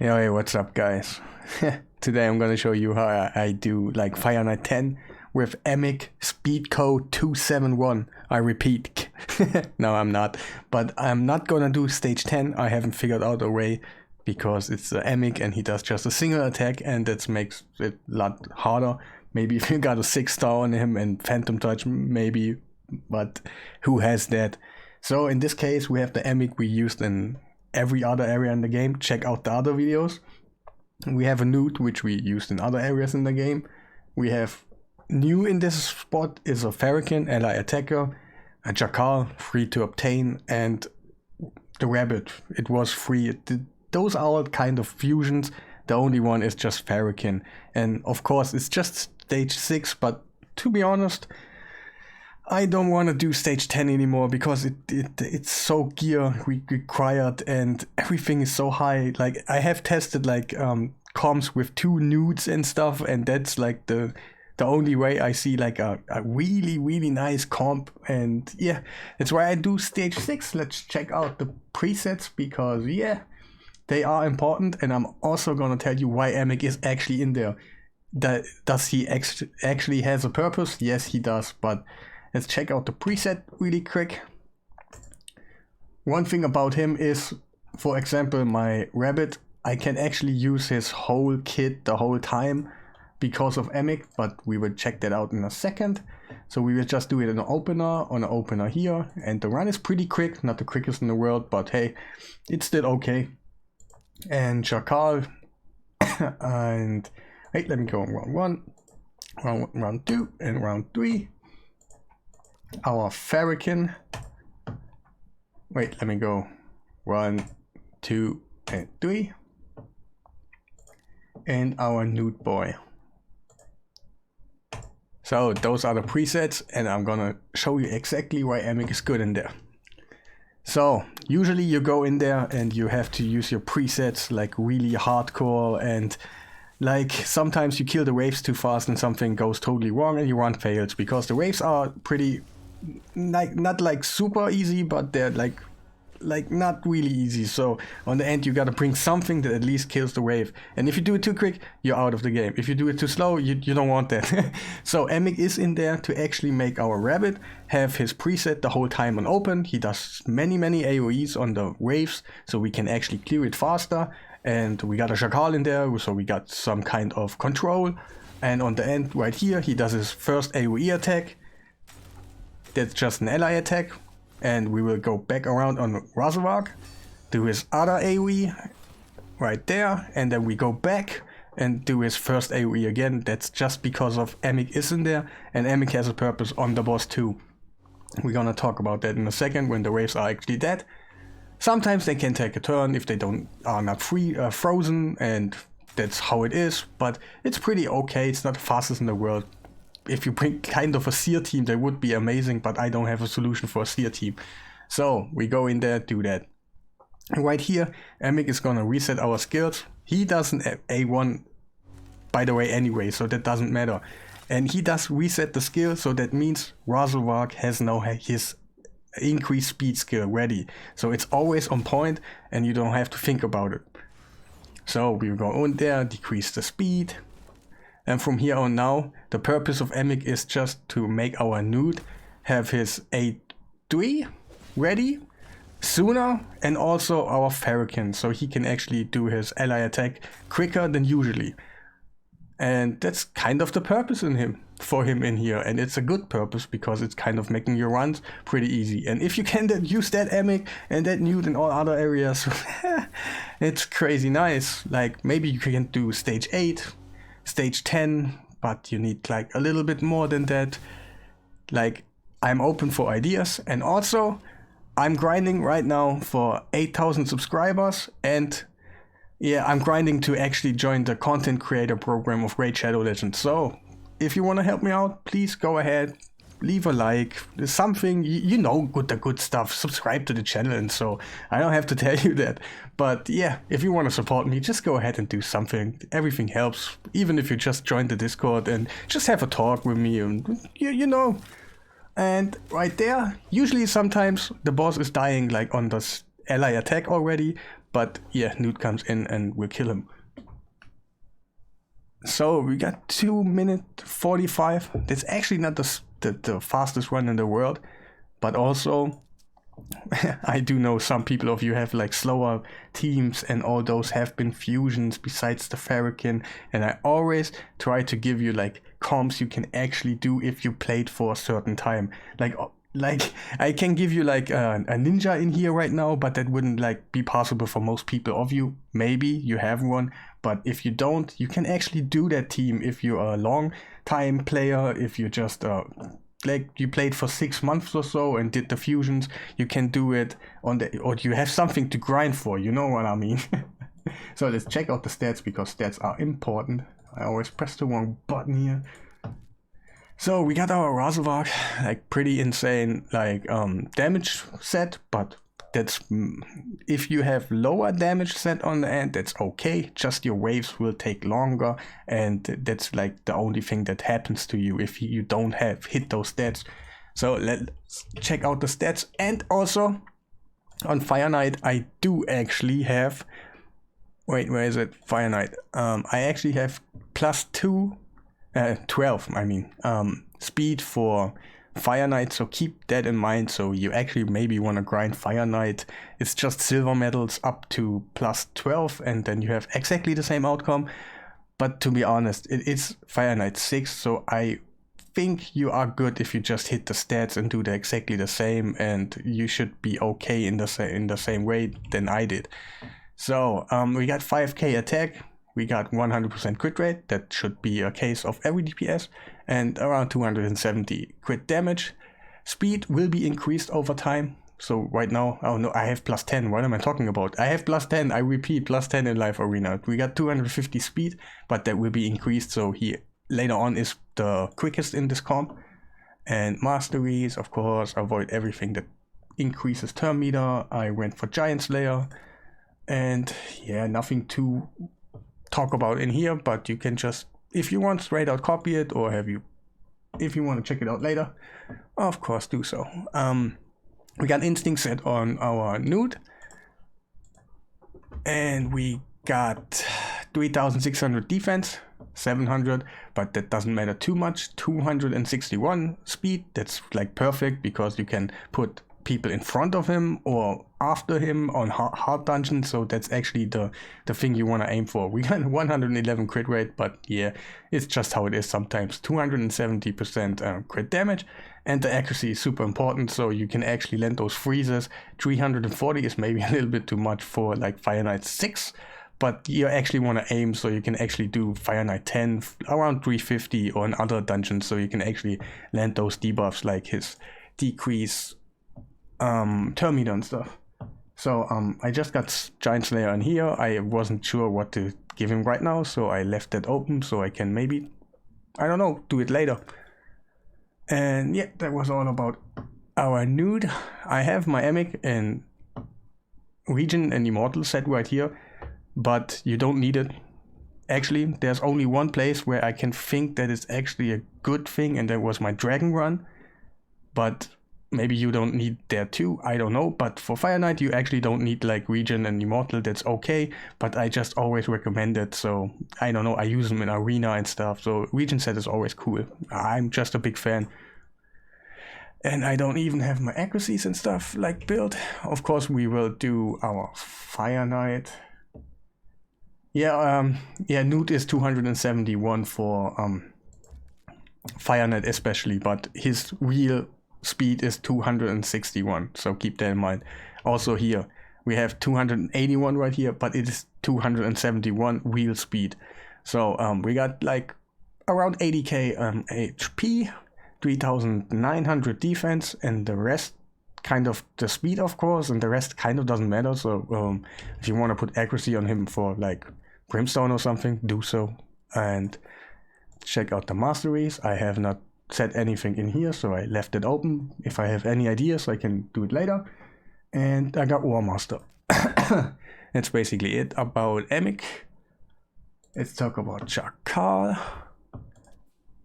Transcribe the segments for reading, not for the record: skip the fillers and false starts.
Yo, hey, what's up, guys? Today I'm gonna show you how I do like Fireknight 10 with Emic speed code 271. I repeat. No, I'm not. But I'm not gonna do stage 10. I haven't figured out a way because it's Emic and he does just a single attack, and that makes it a lot harder. Maybe if you got a 6-star on him and Phantom Touch, maybe, but who has that? So in this case, we have the Emic we used in every other area in the game. Check out the other videos. We have a newt which we used in other areas in the game. We have new in this spot is a Fireknight ally attacker, a Jackal free to obtain, and the rabbit. It was free. Those are all kind of fusions. The only one is just Fireknight, and of course it's just stage 6, but to be honest, I don't want to do stage 10 anymore because it's so gear required and everything is so high. Like I have tested like comps with 2 newts and stuff, and that's like the only way I see like a really nice comp. And yeah, that's why I do stage 6. Let's check out the presets because yeah, they are important, and I'm also gonna tell you why Emic is actually in there. Does he actually has a purpose? Yes, he does, but let's check out the preset really quick. One thing about him is, for example, my rabbit, I can actually use his whole kit the whole time because of Emic, but we will check that out in a second. So we will just do it in on an opener here, and the run is pretty quick, not the quickest in the world, but hey, it's still okay. And Jackal, and wait, let me go on round 1, round 2, and round 3. Our Fireknight. Wait, let me go 1, 2, and 3. And our newt boy. So those are the presets, and I'm gonna show you exactly why Emic is good in there. So usually you go in there and you have to use your presets like really hardcore, and like sometimes you kill the waves too fast and something goes totally wrong and your run fails because the waves are pretty like not like super easy, but they're like not really easy. So on the end you gotta bring something that at least kills the wave, and if you do it too quick, you're out of the game. If you do it too slow, you don't want that. So Emic is in there to actually make our rabbit have his preset the whole time on open. He does many AoEs on the waves, so we can actually clear it faster. And we got a Jackal in there, so we got some kind of control. And on the end right here, he does his first AoE attack. That's just an ally attack. And we will go back around on Razorvark, do his other AoE right there, and then we go back and do his first AoE again. That's just because of Emic is in there, and Emic has a purpose on the boss too. We're gonna talk about that in a second when the waves are actually dead. Sometimes they can take a turn if they are not frozen, and that's how it is, but it's pretty okay. It's not the fastest in the world. If you bring kind of a seer team, that would be amazing, but I don't have a solution for a seer team. So we go in there, do that. And right here, Emic is gonna reset our skills. He doesn't have A1, by the way, anyway, so that doesn't matter. And he does reset the skill, so that means Razorvark has now his increased speed skill ready. So it's always on point, and you don't have to think about it. So we go in there, decrease the speed. And from here on now, the purpose of Emic is just to make our newt have his A3 ready sooner, and also our Fireknight, so he can actually do his ally attack quicker than usually. And that's kind of the purpose for him in here, and it's a good purpose because it's kind of making your runs pretty easy. And if you can use that Emic and that newt in all other areas, it's crazy nice. Like maybe you can do stage 8. Stage 10, but you need like a little bit more than that. Like I'm open for ideas, and also I'm grinding right now for 8,000 subscribers, and yeah, I'm grinding to actually join the content creator program of Raid Shadow Legends. So if you want to help me out, please go ahead, leave a like, something, you know, the good stuff, subscribe to the channel, and so I don't have to tell you that. But yeah, if you want to support me, just go ahead and do something. Everything helps, even if you just join the Discord and just have a talk with me, and you know. And right there, usually sometimes the boss is dying like on this ally attack already, But yeah, Newt comes in and we'll kill him. So we got 2 minutes 45. That's actually not the fastest run in the world, but also I do know some people of you have like slower teams, and all those have been fusions besides the Fireknight, and I always try to give you like comps you can actually do if you played for a certain time. Like I can give you like a ninja in here right now, but that wouldn't like be possible for most people of you. Maybe you have one, but if you don't, you can actually do that team if you're a long time player. If you just like you played for 6 months or so and did the fusions, you can do it on the, or you have something to grind for, you know what I mean. So let's check out the stats, because stats are important. I always press the wrong button here. So we got our Razorvark, like pretty insane like damage set, but that's if you have lower damage set on the end, that's okay. Just your waves will take longer, and that's like the only thing that happens to you if you don't have hit those stats. So let's check out the stats. And also on Fireknight, I do actually have, wait, where is it? Fireknight. I actually have +2 12, I mean, speed for Fireknight, so keep that in mind. So you actually maybe want to grind Fireknight. It's just silver medals up to +12, and then you have exactly the same outcome. But to be honest, it is Fireknight 6, so I think you are good if you just hit the stats and do exactly the same, and you should be okay in the same way than I did. So we got 5k attack. We got 100% crit rate, that should be a case of every DPS, and around 270 crit damage. Speed will be increased over time. So right now, oh no, I have +10, what am I talking about? I have +10, I repeat, +10 in Live Arena. We got 250 speed, but that will be increased, so he later on is the quickest in this comp. And masteries, of course, avoid everything that increases turn meter. I went for Giant Slayer, and yeah, nothing too talk about in here, but you can just, if you want, straight out copy it, or if you want to check it out later, of course do so. We got instinct set on our Newt, and we got 3600 defense, 700, but that doesn't matter too much. 261 speed, that's like perfect, because you can put people in front of him or after him on hard dungeons, so that's actually the thing you want to aim for. We got 111 crit rate, but yeah, it's just how it is sometimes. 270% crit damage, and the accuracy is super important, so you can actually land those freezes. 340 is maybe a little bit too much for like Fireknight 6, but you actually want to aim so you can actually do Fireknight 10 around 350 or in other dungeons, so you can actually land those debuffs like his decrease turn meter and stuff. So I just got Giant Slayer in here. I wasn't sure what to give him right now, so I left that open so I can maybe, I don't know, do it later. And yeah, that was all about our Newt. I have my Emic and Region and Immortal set right here, but you don't need it. Actually, there's only one place where I can think that it's actually a good thing, and that was my Dragon Run. But maybe you don't need that too, I don't know. But for Fireknight, you actually don't need like Region and Immortal, that's okay. But I just always recommend it, so I don't know, I use them in Arena and stuff. So Region set is always cool. I'm just a big fan. And I don't even have my accuracies and stuff like built. Of course, we will do our Fireknight. Yeah, Newt is 271 for Fireknight especially, but his real speed is 261, so keep that in mind. Also here, we have 281 right here, but it is 271 real speed. So we got like around 80k HP, 3900 defense, and the rest kind of the speed, of course, and the rest kind of doesn't matter. So if you want to put accuracy on him for like Brimstone or something, do so. And check out the masteries. I have not set anything in here, so I left it open. If I have any ideas, I can do it later. And I got War Master. That's basically it about Emic. Let's talk about Chakal.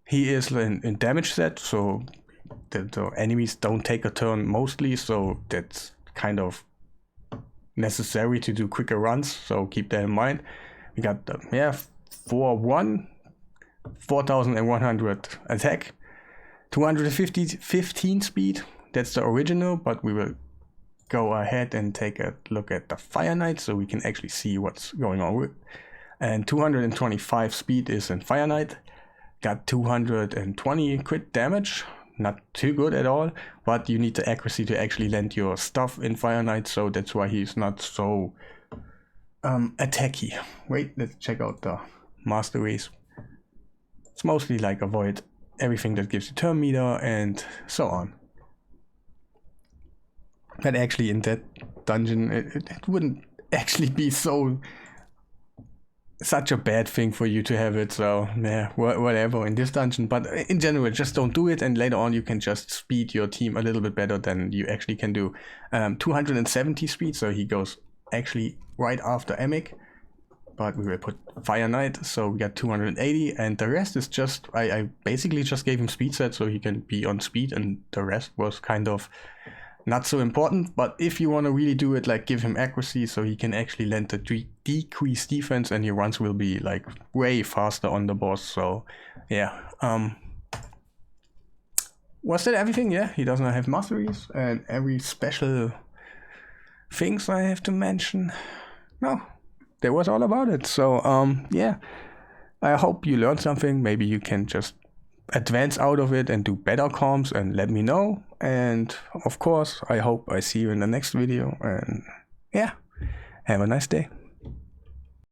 He is in damage set, so the enemies don't take a turn mostly, so that's kind of necessary to do quicker runs, so keep that in mind. We got the 4-1, 4100 attack, 215 speed. That's the original, but we will go ahead and take a look at the Fireknight so we can actually see what's going on with. And 225 speed is in Fireknight. Got 220 crit damage, not too good at all, but you need the accuracy to actually land your stuff in Fireknight, so that's why he's not so attacky. Wait, let's check out the master race. It's mostly like avoid everything that gives you turn meter and so on. But actually in that dungeon it wouldn't actually be such a bad thing for you to have it, so yeah, whatever in this dungeon. But in general, just don't do it, and later on you can just speed your team a little bit better than you actually can do. 270 speed, so he goes actually right after Emic, but we will put Fireknight, so we got 280, and the rest is just, I basically just gave him speed set so he can be on speed, and the rest was kind of not so important. But if you want to really do it, like give him accuracy so he can actually land the decreased defense, and your runs will be like way faster on the boss. So yeah, was that everything? Yeah, he doesn't have masteries and every special things I have to mention. No, that was all about it. So yeah, I hope you learned something. Maybe you can just advance out of it and do better comps and let me know. And of course, I hope I see you in the next video, and yeah, have a nice day.